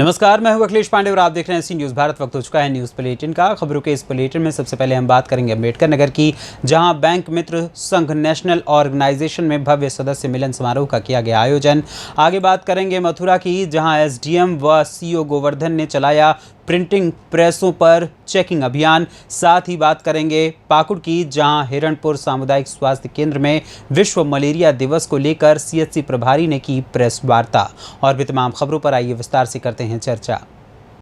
नमस्कार, मैं हूं अखिलेश पांडे और आप देख रहे हैं सी न्यूज़ भारत। वक्त हो चुका है न्यूज़ बुलेटिन का। खबरों के इस बुलेटिन में सबसे पहले हम बात करेंगे अम्बेडकर नगर की, जहां bank Mitra Sangh national organisation में भव्य सदस्य मिलन समारोह का किया गया आयोजन। आगे बात करेंगे मथुरा की, जहां एसडीएम व सीओ गोवर्धन ने चलाया प्रिंटिंग प्रेसों पर चेकिंग अभियान। साथ ही बात करेंगे पाकुड़ की, जहां हिरणपुर सामुदायिक स्वास्थ्य केंद्र में विश्व मलेरिया दिवस को लेकर सीएचसी प्रभारी ने की प्रेस वार्ता। और भी तमाम खबरों पर आइए विस्तार से करते हैं चर्चा।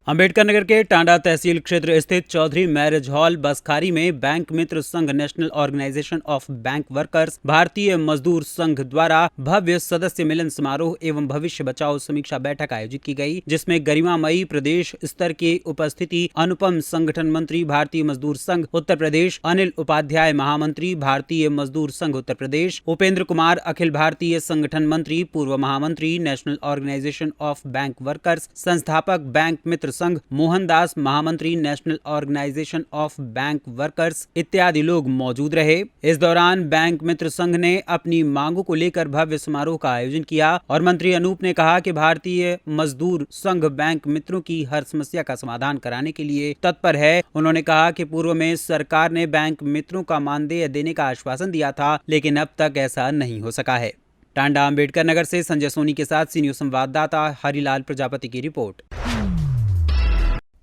अम्बेडकर नगर के टांडा तहसील क्षेत्र स्थित चौधरी मैरिज हॉल बसखारी में bank Mitra Sangh national organisation of bank workers Bharatiya Mazdoor संघ द्वारा भव्य सदस्य मिलन समारोह एवं भविष्य बचाओ समीक्षा बैठक आयोजित की गई, जिसमें गरिमामयी प्रदेश स्तर की उपस्थिति अनुपम संगठन मंत्री भारतीय मजदूर संघ उत्तर प्रदेश, अनिल उपाध्याय महामंत्री भारतीय मजदूर संघ उत्तर प्रदेश, उपेंद्र कुमार अखिल भारतीय संगठन मंत्री पूर्व महामंत्री national organisation of bank workers संस्थापक बैंक मित्र संघ मोहनदास महामंत्री national organisation of bank workers इत्यादि लोग मौजूद रहे। इस दौरान बैंक मित्र संघ ने अपनी मांगों को लेकर भव्य समारोह का आयोजन किया और मंत्री अनूप ने कहा कि भारतीय मजदूर संघ बैंक मित्रों की हर समस्या का समाधान कराने के लिए तत्पर है। उन्होंने कहा कि पूर्व में सरकार ने बैंक मित्रों का मानदेय देने का आश्वासन दिया था, लेकिन अब तक ऐसा नहीं हो सका है। टांडा अम्बेडकर नगर से संजय सोनी के साथ सी न्यूज़ संवाददाता हरिलाल प्रजापति की रिपोर्ट।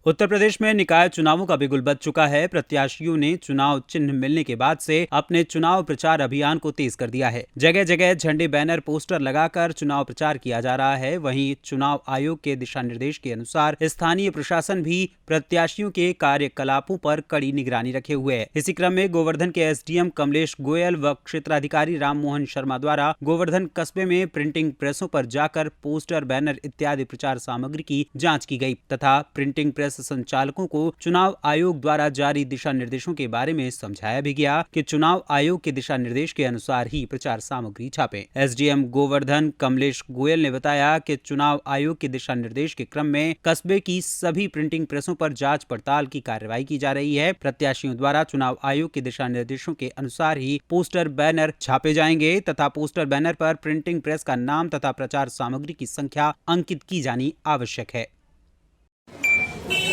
उत्तर प्रदेश में निकाय चुनावों का बिगुल बज चुका है। प्रत्याशियों ने चुनाव चिन्ह मिलने के बाद से अपने चुनाव प्रचार अभियान को तेज कर दिया है। जगह जगह झंडे, बैनर, पोस्टर लगाकर चुनाव प्रचार किया जा रहा है। वहीं चुनाव आयोग के दिशा निर्देश के अनुसार स्थानीय प्रशासन भी प्रत्याशियों के कार्यकलापों पर कड़ी निगरानी रखे हुए है। इसी क्रम में गोवर्धन के एसडीएम कमलेश गोयल व क्षेत्राधिकारी राम मोहन शर्मा द्वारा गोवर्धन कस्बे में प्रिंटिंग प्रेसों पर जाकर पोस्टर, बैनर इत्यादि प्रचार सामग्री की जाँच की गयी तथा प्रिंटिंग प्रेस संचालकों को चुनाव आयोग द्वारा जारी दिशा निर्देशों के बारे में समझाया भी गया कि चुनाव आयोग के दिशा निर्देश के अनुसार ही प्रचार सामग्री छापें। एसडीएम गोवर्धन कमलेश गोयल ने बताया कि चुनाव आयोग के दिशा निर्देश के क्रम में कस्बे की सभी प्रिंटिंग प्रेसों पर जांच पड़ताल की कार्रवाई की जा रही है। प्रत्याशियों द्वारा चुनाव आयोग के दिशा निर्देशों के अनुसार ही पोस्टर, बैनर छापे जाएंगे तथा पोस्टर, बैनर पर प्रिंटिंग प्रेस का नाम तथा प्रचार सामग्री की संख्या अंकित की जानी आवश्यक है।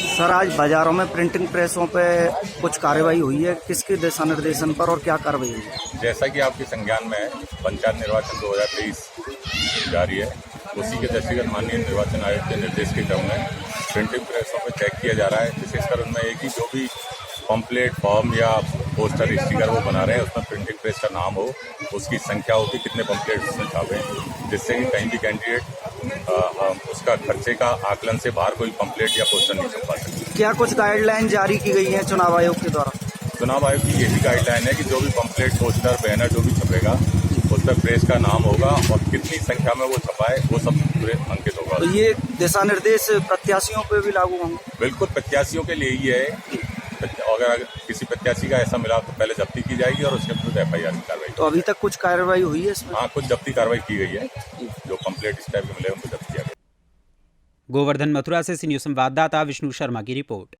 सर, आज बाजारों में प्रिंटिंग प्रेसों पे कुछ कार्रवाई हुई है, किसके दिशा निर्देशन पर और क्या कार्रवाई हुई है? जैसा कि आपके संज्ञान में है, पंचायत निर्वाचन 2023 जारी है। उसी के दृष्टिगत माननीय निर्वाचन आयोग के निर्देश के क्रम में प्रिंटिंग प्रेसों पर चेक किया जा रहा है। विशेषकर उनमें एक ही जो भी पम्पलेट, फॉर्म या पोस्टर, स्टिकर वो बना रहे हैं, उसमें प्रिंटिंग प्रेस का नाम हो, उसकी संख्या हो कि कितने पम्पलेट उसमें छापे, जिससे कि कहीं भी कैंडिडेट उसका खर्चे का आकलन से बाहर कोई पम्पलेट या पोस्टर नहीं छपा सकते। क्या कुछ गाइडलाइन जारी की गई है चुनाव आयोग के द्वारा? चुनाव आयोग की यही गाइडलाइन है कि जो भी पम्पलेट, पोस्टर, बैनर जो भी छपेगा उस पर प्रेस का नाम होगा और कितनी संख्या में वो छपाए वो सब पूरे अंकित होगा। तो ये दिशा निर्देश प्रत्याशियों पे भी लागू होंगे? बिल्कुल, प्रत्याशियों के लिए ही है। अगर किसी प्रत्याशी का ऐसा मिला तो पहले जब्ती की जाएगी और उसके विरुद्ध एफआईआर की कार्रवाई। तो अभी तक कुछ कार्रवाई हुई है इसमें? हाँ, कुछ जब्ती कार्रवाई की गई है। जो पम्पलेट इस टाइप के मिले उनको जब्त किया गया। गोवर्धन मथुरा से सी न्यूज़ संवाददाता विष्णु शर्मा की रिपोर्ट।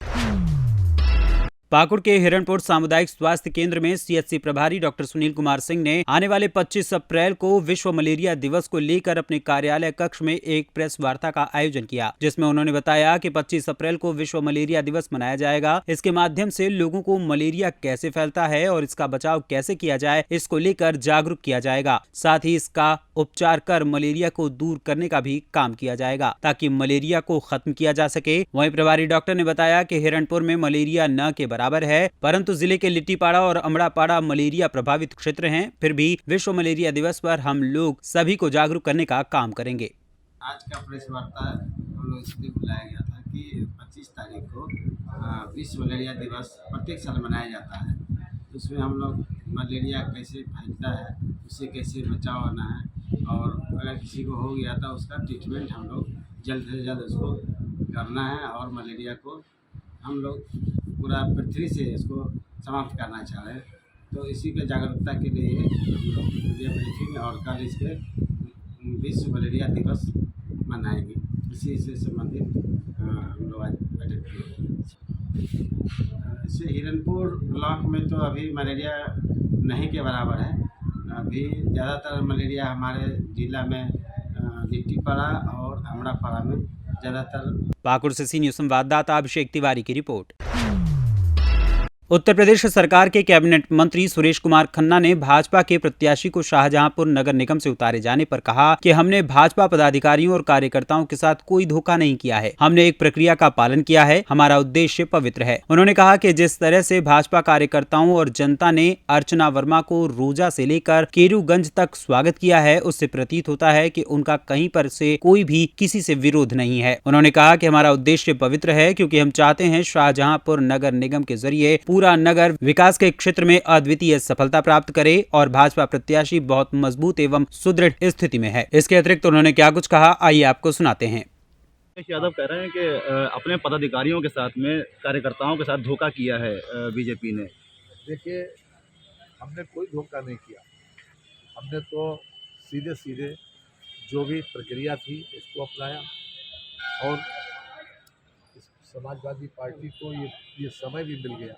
पाकुड़ के हिरणपुर सामुदायिक स्वास्थ्य केंद्र में सीएचसी प्रभारी डॉक्टर सुनील कुमार सिंह ने आने वाले 25 अप्रैल को विश्व मलेरिया दिवस को लेकर अपने कार्यालय कक्ष में एक प्रेस वार्ता का आयोजन किया, जिसमें उन्होंने बताया कि 25 अप्रैल को विश्व मलेरिया दिवस मनाया जाएगा। इसके माध्यम से लोगों को मलेरिया कैसे फैलता है और इसका बचाव कैसे किया जाए, इसको लेकर जागरूक किया जाएगा। साथ ही इसका उपचार कर मलेरिया को दूर करने का भी काम किया जाएगा ताकि मलेरिया को खत्म किया जा सके। वहीं प्रभारी डॉक्टर ने बताया कि हिरणपुर में मलेरिया न के बराबर है, परंतु जिले के लिट्टीपाड़ा और अमड़ापाड़ा मलेरिया प्रभावित क्षेत्र हैं। फिर भी विश्व मलेरिया दिवस पर हम लोग सभी को जागरूक करने का काम करेंगे। आज का प्रेस वार्ता हम लोग इसलिए बुलाया गया था कि 25 तारीख को विश्व मलेरिया दिवस प्रत्येक साल मनाया जाता है। उसमें हम लोग मलेरिया कैसे फैलता है, उससे कैसे बचाव होना है और अगर किसी को हो गया तो उसका ट्रीटमेंट हम लोग जल्द से जल्द उसको करना है और मलेरिया को हम लोग पूरा पृथ्वी से इसको समाप्त करना चाह रहे हैं। तो इसी के जागरूकता के लिए हम लोग मलेरिया ब्रीफिंग और कल इसके विश्व मलेरिया दिवस मनाएंगे। इसी से संबंधित हम लोग आज बैठक किए। इससे हिरणपुर ब्लॉक में तो अभी मलेरिया नहीं के बराबर है। अभी ज़्यादातर मलेरिया हमारे जिला में लिट्टीपाड़ा और अमड़ापाड़ा में ज़्यादातर पाकुड़ से सी न्यूज़ संवाददाता अभिषेक तिवारी की रिपोर्ट। उत्तर प्रदेश सरकार के कैबिनेट मंत्री सुरेश कुमार खन्ना ने भाजपा के प्रत्याशी को शाहजहांपुर नगर निगम से उतारे जाने पर कहा कि हमने भाजपा पदाधिकारियों और कार्यकर्ताओं के साथ कोई धोखा नहीं किया है, हमने एक प्रक्रिया का पालन किया है, हमारा उद्देश्य पवित्र है। उन्होंने कहा कि जिस तरह से भाजपा कार्यकर्ताओं और जनता ने अर्चना वर्मा को रोजा से लेकर केरूगंज तक स्वागत किया है, उससे प्रतीत होता है कि उनका कहीं पर से कोई भी किसी से विरोध नहीं है। उन्होंने कहा कि हमारा उद्देश्य पवित्र है क्योंकि हम चाहते हैं शाहजहांपुर नगर निगम के जरिए पूरा नगर विकास के क्षेत्र में अद्वितीय सफलता प्राप्त करे और भाजपा प्रत्याशी बहुत मजबूत एवं सुदृढ़ स्थिति में है। इसके अतिरिक्त उन्होंने क्या कुछ कहा, आइए आपको सुनाते हैं। यादव कह रहे हैं कि अपने पदाधिकारियों के साथ में कार्यकर्ताओं के साथ धोखा किया है बीजेपी ने। देखिए, हमने कोई धोखा नहीं किया, हमने तो सीधे सीधे जो भी प्रक्रिया थी उसको अपनाया और समाजवादी पार्टी को ये समय भी मिल गया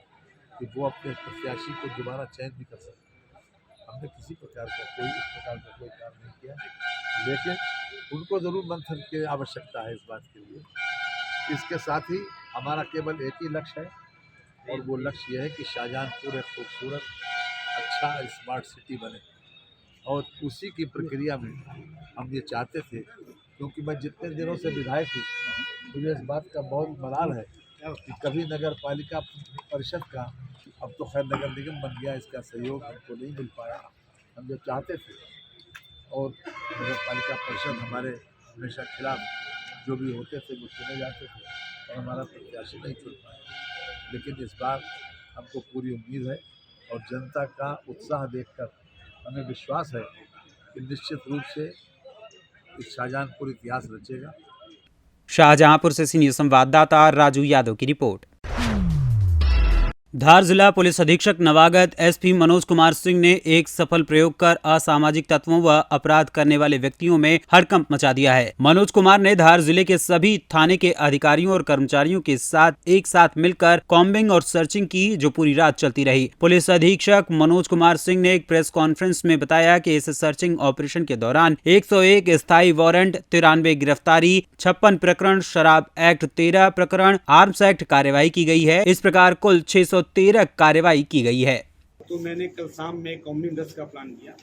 कि वो अपने प्रत्याशी को दोबारा चयन भी कर सकते। हमने किसी प्रकार का इस प्रकार का कोई काम नहीं किया, लेकिन उनको ज़रूर मंथन की आवश्यकता है इस बात के लिए। इसके साथ ही हमारा केवल एक ही लक्ष्य है और वो लक्ष्य यह है कि शाहजहांपुर एक खूबसूरत अच्छा स्मार्ट सिटी बने और उसी की प्रक्रिया में हम ये चाहते थे। क्योंकि मैं जितने दिनों से विधायक हूँ, मुझे इस बात का बहुत मलाल है कि कभी नगर पालिका परिषद का, अब तो खैर नगर निगम बन गया, इसका सहयोग हमको नहीं मिल पाया। हम जो चाहते थे और नगर पालिका परिषद हमारे हमेशा खिलाफ जो भी होते थे वो चुने जाते थे और हमारा प्रत्याशी नहीं चुन पाया। लेकिन इस बार हमको पूरी उम्मीद है और जनता का उत्साह देखकर हमें विश्वास है कि निश्चित रूप से इस शाहजहांपुर इतिहास रचेगा। शाहजहांपुर से सी न्यूज़ संवाददाता राजू यादव की रिपोर्ट। धार जिला पुलिस अधीक्षक नवागत एसपी मनोज कुमार सिंह ने एक सफल प्रयोग कर असामाजिक तत्वों व अपराध करने वाले व्यक्तियों में हड़कंप मचा दिया है। मनोज कुमार ने धार जिले के सभी थाने के अधिकारियों और कर्मचारियों के साथ एक साथ मिलकर कॉम्बिंग और सर्चिंग की, जो पूरी रात चलती रही। पुलिस अधीक्षक मनोज कुमार सिंह ने एक प्रेस कॉन्फ्रेंस में बताया कि इस सर्चिंग ऑपरेशन के दौरान 101 स्थायी वारंट, 93 गिरफ्तारी, 56 प्रकरण शराब एक्ट, 13 प्रकरण आर्म्स एक्ट कार्रवाई की गई है। इस प्रकार कुल 613 कार्रवाई की गई है। तो मैंने कल शाम में कॉम्बिंग गश्त का प्लान किया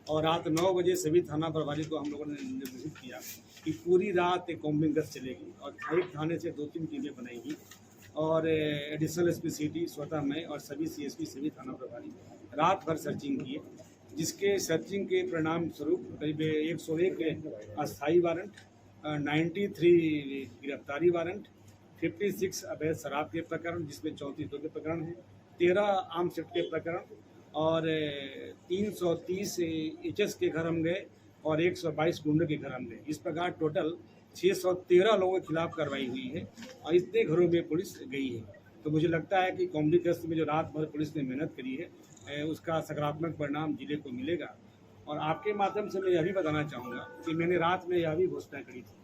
और रात 9 बजे सभी थाना प्रभारी को हम लोगों ने निर्देशित किया कि पूरी रात एक कॉम्बिंग गश्त चलेगी और हर एक थाने से 2-3 टीमें बनाएगी और एडिशनल एसपी सिटी स्वतः मैं और सभी सीएसपी सभी थाना प्रभारी रात भर सर्चिंग किए, जिसके सर्चिंग के परिणाम स्वरूप करीब 101 अस्थायी वारंट, 93 गिरफ्तारी वारंट, 56 अवैध शराब के प्रकरण जिसमें 34 के प्रकरण हैं, 13 आर्म्स एक्ट के प्रकरण और 330 एचएस के घर हम गए और 122 गुंडों के घर हम गए। इस प्रकार टोटल 613 लोगों के खिलाफ कार्रवाई हुई है और इतने घरों में पुलिस गई है। तो मुझे लगता है कि कॉम्बिंग गश्त में जो रात भर पुलिस ने मेहनत करी है उसका सकारात्मक परिणाम जिले को मिलेगा। और आपके माध्यम से मैं यह भी बताना चाहूँगा कि मैंने रात में यह भी घोषणा करी थी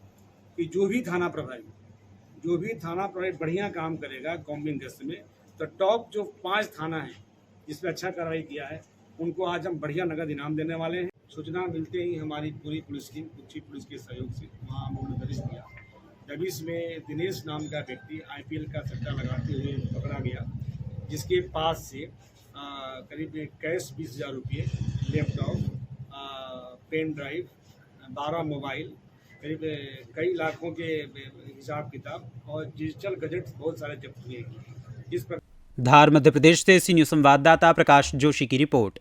कि जो भी थाना प्रभारी बढ़िया काम करेगा कॉम्बिंग गश्त में, तो टॉप जो 5 थाना है जिसमें अच्छा कार्रवाई किया है उनको आज हम बढ़िया नगद इनाम देने वाले हैं। सूचना मिलते ही हमारी पूरी पुलिस टीम उच्ची पुलिस के सहयोग से वहाँ हम लोगों ने दबिश दिया। दबिश में दिनेश नाम का व्यक्ति IPL का सट्टा लगाते हुए पकड़ा गया, जिसके पास से करीब कैश 20,000 रुपये, लैपटॉप, पेन ड्राइव, 12 मोबाइल, करीब कई लाखों के हिसाब किताब और डिजिटल गैजेट्स बहुत सारे जब्त हुए हैं। इस पर धार मध्य प्रदेश से सी न्यूज़ संवाददाता प्रकाश जोशी की रिपोर्ट।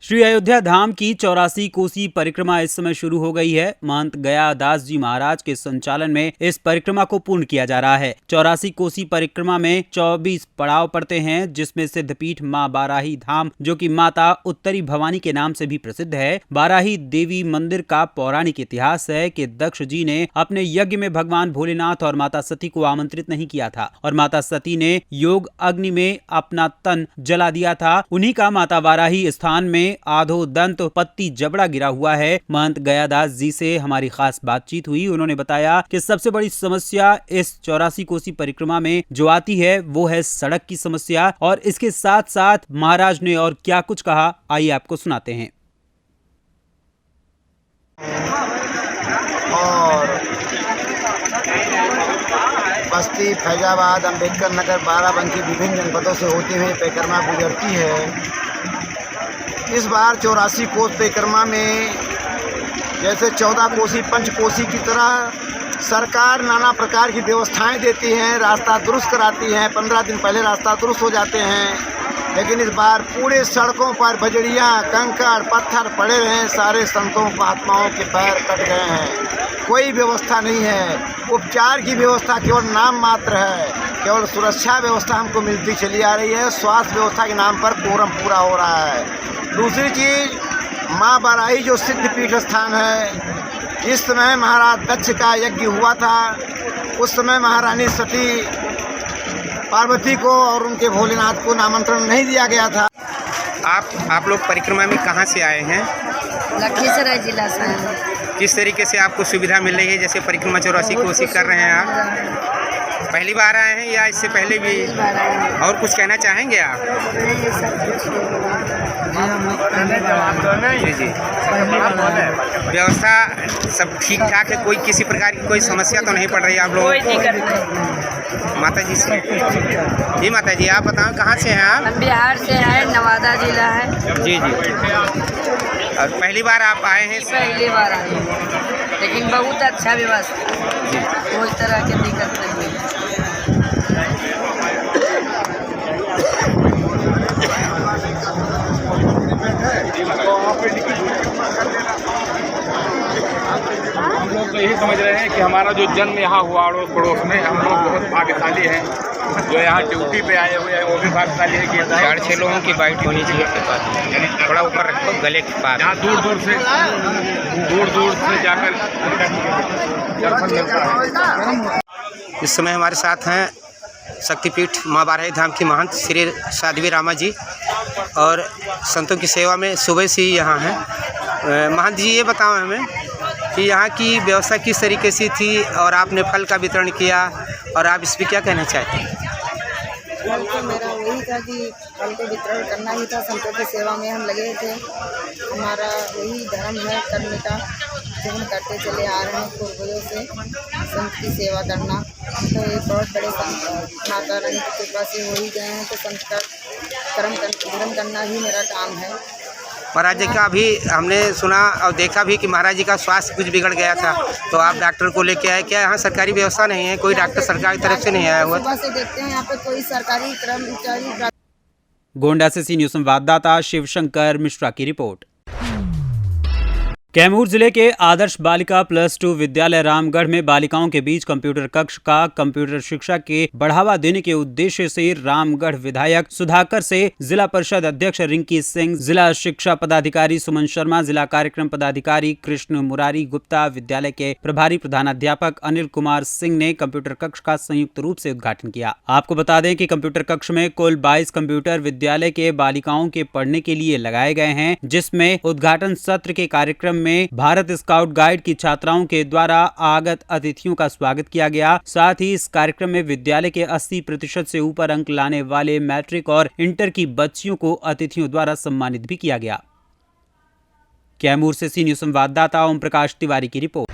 श्री अयोध्या धाम की 84 कोसी परिक्रमा इस समय शुरू हो गई है। महंत गयादास जी महाराज के संचालन में इस परिक्रमा को पूर्ण किया जा रहा है। 84 कोसी परिक्रमा में 24 पड़ाव पड़ते हैं, जिसमें सिद्धपीठ मां बाराही धाम, जो कि माता उत्तरी भवानी के नाम से भी प्रसिद्ध है। बाराही देवी मंदिर का पौराणिक इतिहास है कि दक्ष जी ने अपने यज्ञ में भगवान भोलेनाथ और माता सती को आमंत्रित नहीं किया था और माता सती ने योग अग्नि में अपना तन जला दिया था। उन्हीं का माता बाराही स्थान में आधो दंत पत्ती जबड़ा गिरा हुआ है। महंत गयादास जी से हमारी खास बातचीत हुई। उन्होंने बताया कि सबसे बड़ी समस्या इस 84 कोसी परिक्रमा में जो आती है वो है सड़क की समस्या, और इसके साथ साथ महाराज ने और क्या कुछ कहा, आइए आपको सुनाते हैं। और बस्ती, फैजाबाद, अम्बेडकर नगर, बाराबंकी विभिन्न जनपदों से होते हुए परिक्रमा गुजरती है। इस बार 84 कोस परिक्रमा में जैसे 14 कोसी पंचकोसी की तरह सरकार नाना प्रकार की व्यवस्थाएं देती हैं, रास्ता दुरुस्त कराती हैं। 15 दिन पहले रास्ता दुरुस्त हो जाते हैं, लेकिन इस बार पूरे सड़कों पर बजड़ियाँ, कंकड़, पत्थर पड़े हैं। सारे संतों महात्माओं के पैर कट गए हैं। कोई व्यवस्था नहीं है। उपचार की व्यवस्था केवल नाम मात्र है। केवल सुरक्षा व्यवस्था हमको मिलती चली आ रही है। स्वास्थ्य व्यवस्था के नाम पर कोरम पूरा हो रहा है। दूसरी चीज़, माँ बाराही जो सिद्धपीठ स्थान है, इस समय महाराज दक्ष का यज्ञ हुआ था। उस समय महारानी सती पार्वती को और उनके भोलेनाथ को आमंत्रण नहीं दिया गया था। आप लोग परिक्रमा में कहाँ से आए हैं? लखीसराय जिला से हैं। किस तरीके से आपको सुविधा मिल रही है? जैसे परिक्रमा 84 कोसी कर रहे हैं आप, पहली बार आए हैं या इससे पहले भी? और कुछ कहना चाहेंगे आप? जी जी, व्यवस्था सब ठीक ठाक है? कोई किसी प्रकार की कोई समस्या तो नहीं पड़ रही आप लोगों को? माता जी से जी, माता जी आप बताओ कहाँ से हैं आप? हम बिहार से हैं, नवादा जिला है। जी जी, और पहली बार आप आए हैं? पहली बार आए हैं, लेकिन बहुत अच्छा व्यवस्था, कोई तरह की दिक्कत नहीं है। हम लोग तो यही समझ रहे हैं कि हमारा जो जन्म यहाँ हुआ अड़ोस पड़ोस में, हम लोग बहुत भाग्यशाली हैं। जो यहाँ ड्यूटी पे आए हुए हैं वो भी भाग्यशाली है कि 4-6 लोगों की बाइट होनी चाहिए आपके पास, थोड़ा ऊपर रखो गले के पास। यहाँ दूर दूर से जाकर दर्शन मिलता है। इस समय हमारे साथ हैं शक्तिपीठ माँ बाराही धाम की महंत श्री साध्वी रामा जी, और संतों की सेवा में सुबह से ही यहाँ हैं। महंत जी ये बताओ हमें कि यहाँ की व्यवस्था किस तरीके से थी, और आपने फल का वितरण किया, और आप इस पर क्या कहना चाहते हैं? फल तो मेरा वही था कि फल को वितरण करना ही था। संतों की सेवा में हम लगे थे। हमारा वही धर्म है करने का, जो हम करते चले आ रहे हैं पूर्वजों से, संत की सेवा करना। तो ये बहुत बड़े संत माता रानी की कृपा से हो ही गए हैं, तो संत का धर्म करना ही मेरा काम है। महाराज जी का भी हमने सुना और देखा भी कि महाराज जी का स्वास्थ्य कुछ बिगड़ गया था, तो आप डॉक्टर को लेके आए। क्या यहाँ सरकारी व्यवस्था नहीं है? कोई डॉक्टर सरकार की तरफ से नहीं आया हुआ? सुबह से देखते हैं यहाँ पे कोई सरकारी कर्मचारी। गोंडा से सी न्यूज़ संवाददाता शिवशंकर मिश्रा की रिपोर्ट। कैमूर जिले के आदर्श बालिका +2 विद्यालय रामगढ़ में बालिकाओं के बीच कंप्यूटर कक्ष का कंप्यूटर शिक्षा के बढ़ावा देने के उद्देश्य से रामगढ़ विधायक सुधाकर से जिला परिषद अध्यक्ष रिंकी सिंह, जिला शिक्षा पदाधिकारी सुमन शर्मा, जिला कार्यक्रम पदाधिकारी कृष्ण मुरारी गुप्ता, विद्यालय के प्रभारी प्रधानाध्यापक अनिल कुमार सिंह ने कंप्यूटर कक्ष का संयुक्त रूप से उद्घाटन किया। आपको बता दें कि कंप्यूटर कक्ष में कुल 22 कंप्यूटर विद्यालय के बालिकाओं के पढ़ने के लिए लगाए गए हैं, जिसमें उद्घाटन सत्र के कार्यक्रम में भारत स्काउट गाइड की छात्राओं के द्वारा आगत अतिथियों का स्वागत किया गया। साथ ही इस कार्यक्रम में विद्यालय के 80% से ऊपर अंक लाने वाले मैट्रिक और इंटर की बच्चियों को अतिथियों द्वारा सम्मानित भी किया गया। कैमूर से सी न्यूज़ संवाददाता ओम प्रकाश तिवारी की रिपोर्ट।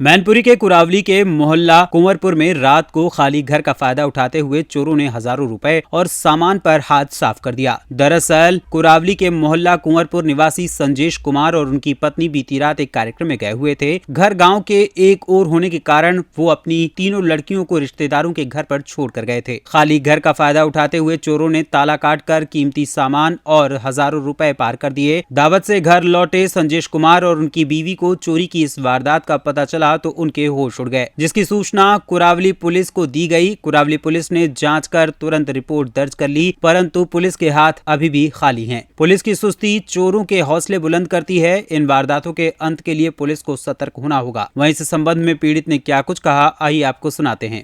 मैनपुरी के कुरावली के मोहल्ला कुंवरपुर में रात को खाली घर का फायदा उठाते हुए चोरों ने हजारों रुपए और सामान पर हाथ साफ कर दिया। दरअसल कुरावली के मोहल्ला कुंवरपुर निवासी संजेश कुमार और उनकी पत्नी बीती रात एक कार्यक्रम में गए हुए थे। घर गांव के एक ओर होने के कारण वो अपनी तीनों लड़कियों को रिश्तेदारों के घर पर छोड़ कर गए थे। खाली घर का फायदा उठाते हुए चोरों ने ताला काट कर कीमती सामान और हजारों रुपए पार कर दिए। दावत से घर लौटे संजेश कुमार और उनकी बीवी को चोरी की इस वारदात का पता चला तो उनके होश उड़ गए, जिसकी सूचना कुरावली पुलिस को दी गई। कुरावली पुलिस ने जांच कर तुरंत रिपोर्ट दर्ज कर ली, परंतु पुलिस के हाथ अभी भी खाली हैं। पुलिस की सुस्ती चोरों के हौसले बुलंद करती है। इन वारदातों के अंत के लिए पुलिस को सतर्क होना होगा। वहीं इस संबंध में पीड़ित ने क्या कुछ कहा, आइए आपको सुनाते हैं।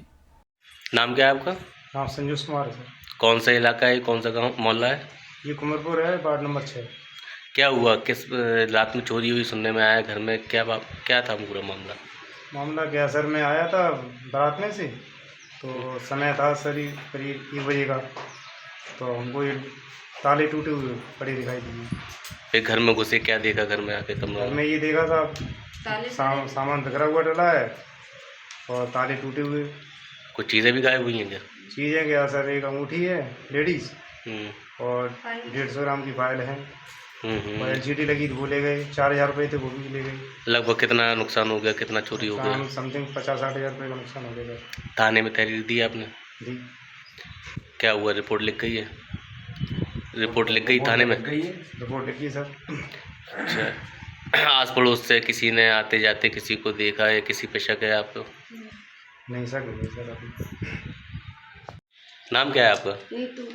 नाम क्या है आपका? हाँ, संजोष कुमार है। कौन सा इलाका है, कौन सा गाँव मोहल्ला है? ये कुंवरपुर है, वार्ड नंबर 6। क्या हुआ, किस रात में चोरी हुई सुनने में आया? घर में क्या था पूरा मामला? मामला क्या सर, मैं आया था बारात में से, तो समय था सर करीब 1 बजे का, तो हमको ये ताले टूटे हुए पड़े दिखाई दिए। फिर घर में घुसे, क्या देखा घर में आके? कमरा में ये देखा था सामान बिखरा हुआ डला है, और ताले टूटे हुए। कुछ चीज़ें भी गायब हुई हैं क्या? चीज़ें क्या सर, एक अंगूठी है लेडीज़ हम्म, और 150 ग्राम की फाइल है हम्म। और LCD लगी तो वो ले गए। 4000 रुपये थे, वो भी ले गए। लगभग कितना नुकसान हो गया, कितना चोरी हो गया? समथिंग 50-60 हज़ार रुपये का नुकसान हो गया। थाने में तहरीर दी आपने? जी। क्या हुआ, रिपोर्ट लिख गई है? रिपोर्ट लिख गई थाने में? रिपोर्ट लिखी सर। अच्छा, आस पड़ोस से किसी ने आते जाते किसी को देखा है, किसी पे शक है आपको? नहीं सर, नहीं सर अभी। नाम क्या है आपका? नीतू।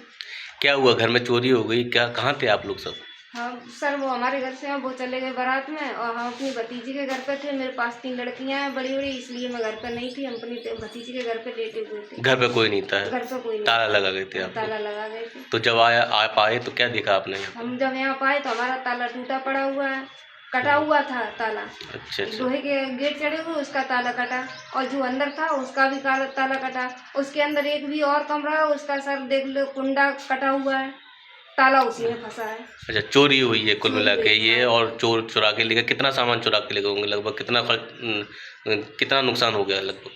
क्या हुआ, घर में चोरी हो गई क्या? कहाँ थे आप लोग सब? हाँ सर, वो हमारे घर से हैं, वो चले गए बारात में और हम अपनी भतीजी के घर पे थे। मेरे पास 3 लड़कियां हैं बड़ी बड़ी, इसलिए मैं घर पे नहीं थी। हम अपनी भतीजी के घर पे लेटे हुए थे। घर पे कोई नहीं था? घर पे कोई नहीं, ताला लगा गए थे आप? ताला लगा गए थे। तो जब आप आए तो क्या देखा आपने? हम जब यहाँ पाए तो हमारा ताला टूटा पड़ा हुआ है, कटा हुआ था ताला। अच्छा अच्छा। लोहे के गेट चढ़े हुए, उसका ताला कटा, और जो अंदर था उसका भी ताला कटा। उसके अंदर एक भी और कमरा है, उसका सर देख लो, कुंडा कटा हुआ है, ताला उसी में फंसा है। अच्छा, चोरी हुई है कुल मिला के ये, और चोर चुरा के ले गए। कितना सामान चुरा के ले गए होंगे लगभग? कितना नुकसान हो गया लगभग?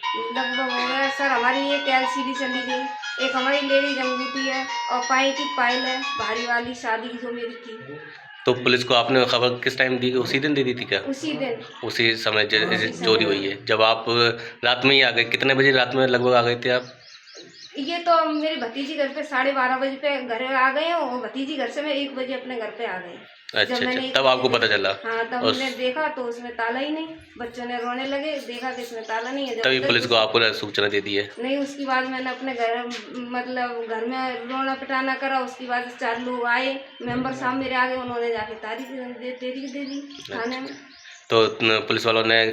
हो गया सर, हमारी एक LCD चली गई, एक हमारी लेडीज अंगूठी है और पाई की पायल है भारी वाली, शादी की जो मेरी थी। तो पुलिस को आपने खबर किस टाइम दी? उसी दिन दे दी थी क्या? उसी दिन, उसी समय चोरी हुई है। जब आप रात में ही आ गए, कितने बजे रात में लगभग आ गए थे आप? ये तो मेरी भतीजी घर पे 12:30 बजे पे घर आ गए हैं, और भतीजी घर से मैं 1 बजे अपने घर पे आ गई। अच्छा अच्छा, तब आपको पता चला? हाँ, तब हमने देखा तो उसमें ताला ही नहीं। बच्चों ने रोने लगे, देखा कि इसमें ताला नहीं है। तभी पुलिस को आपको सूचना दे दी है? नहीं, उसके बाद मैंने अपने घर में रोना पिटाना करा। उसके बाद 4 लोग आए, मेंबर साहब मेरे आगे, उन्होंने जाके तारीख दे दी थाने में। तो पुलिस वालों ने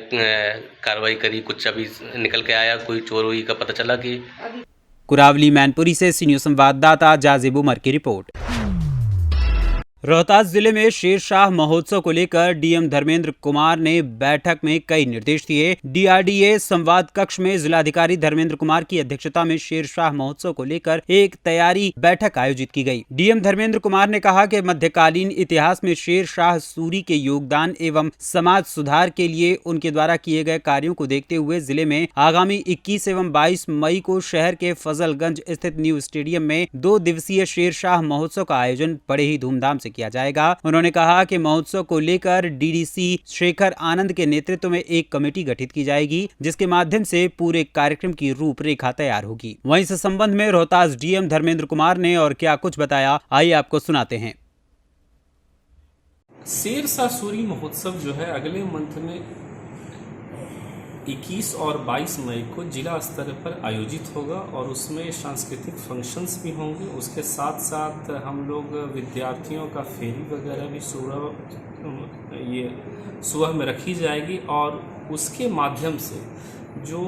कार्रवाई करी? कुछ अभी निकल के आया, कोई चोर हुई का पता चला कि? कुरावली मैनपुरी से सी न्यूज़ संवाददाता जाजिब उमर की रिपोर्ट। रोहतास जिले में शेरशाह महोत्सव को लेकर डीएम धर्मेंद्र कुमार ने बैठक में कई निर्देश दिए। DRDA संवाद कक्ष में जिलाधिकारी धर्मेंद्र कुमार की अध्यक्षता में शेरशाह महोत्सव को लेकर एक तैयारी बैठक आयोजित की गई। डीएम धर्मेंद्र कुमार ने कहा कि मध्यकालीन इतिहास में शेरशाह सूरी के योगदान एवं समाज सुधार के लिए उनके द्वारा किए गए कार्यों को देखते हुए जिले में आगामी 21 एवं 22 मई को शहर के फजलगंज स्थित न्यू स्टेडियम में 2 दिवसीय शेरशाह महोत्सव का आयोजन बड़े ही धूमधाम से किया जाएगा। उन्होंने कहा कि महोत्सव को लेकर DDC शेखर आनंद के नेतृत्व में एक कमेटी गठित की जाएगी, जिसके माध्यम से पूरे कार्यक्रम की रूपरेखा तैयार होगी। वहीं इस संबंध में रोहतास डीएम धर्मेंद्र कुमार ने और क्या कुछ बताया, आइए आपको सुनाते हैं। शेरशाह सूरी महोत्सव जो है अगले मंथ में 21 और 22 मई को जिला स्तर पर आयोजित होगा और उसमें सांस्कृतिक फंक्शंस भी होंगे। उसके साथ साथ हम लोग विद्यार्थियों का फेरी वगैरह भी सुबह में रखी जाएगी और उसके माध्यम से जो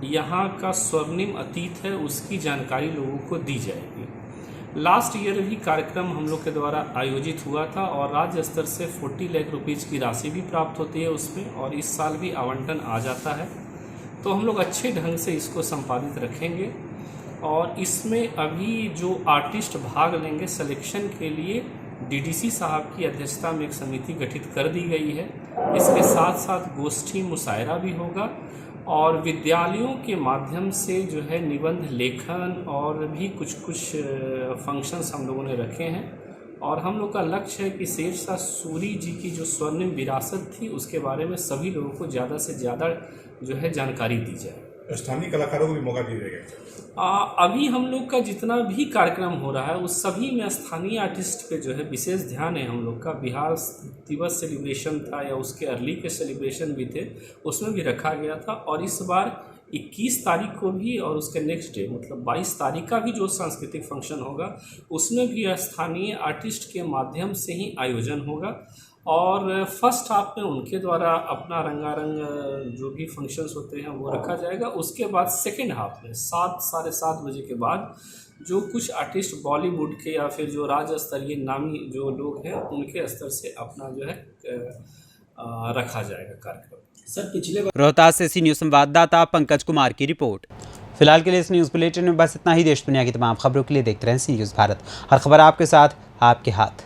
यहाँ का स्वर्णिम अतीत है उसकी जानकारी लोगों को दी जाएगी। लास्ट ईयर भी कार्यक्रम हम लोग के द्वारा आयोजित हुआ था और राज्य स्तर से 40 लाख रुपीज़ की राशि भी प्राप्त होती है उसमें, और इस साल भी आवंटन आ जाता है। तो हम लोग अच्छे ढंग से इसको संपादित रखेंगे और इसमें अभी जो आर्टिस्ट भाग लेंगे सिलेक्शन के लिए DDC साहब की अध्यक्षता में एक समिति गठित कर दी गई है। इसके साथ साथ गोष्ठी मुशायरा भी होगा और विद्यालयों के माध्यम से जो है निबंध लेखन और भी कुछ फंक्शंस हम लोगों ने रखे हैं। और हम लोग का लक्ष्य है कि शेरशाह सूरी जी की जो स्वर्णिम विरासत थी उसके बारे में सभी लोगों को ज़्यादा से ज़्यादा जो है जानकारी दी जाए। स्थानीय कलाकारों को भी मौका दिया जाएगा। अभी हम लोग का जितना भी कार्यक्रम हो रहा है उस सभी में स्थानीय आर्टिस्ट पे जो है विशेष ध्यान है। हम लोग का बिहार दिवस सेलिब्रेशन था या उसके अर्ली के सेलिब्रेशन भी थे, उसमें भी रखा गया था। और इस बार 21 तारीख को भी और उसके नेक्स्ट डे मतलब 22 तारीख का भी जो सांस्कृतिक फंक्शन होगा उसमें भी स्थानीय आर्टिस्ट के माध्यम से ही आयोजन होगा। और फर्स्ट हाफ में उनके द्वारा अपना रंगारंग जो भी फंक्शंस होते हैं वो रखा जाएगा। उसके बाद सेकेंड हाफ में 7 साढ़े 7 बजे के बाद जो कुछ आर्टिस्ट बॉलीवुड के या फिर जो राज्य स्तरीय नामी जो लोग हैं उनके स्तर से अपना जो है रखा जाएगा कार्यक्रम। सर पिछले रोहतास से सी न्यूज़ संवाददाता पंकज कुमार की रिपोर्ट। फिलहाल के लिए इस न्यूज़ बुलेटिन में बस इतना ही। देश दुनिया की तमाम खबरों के लिए देखते रहें सी न्यूज़ भारत। हर खबर आपके साथ, आपके हाथ।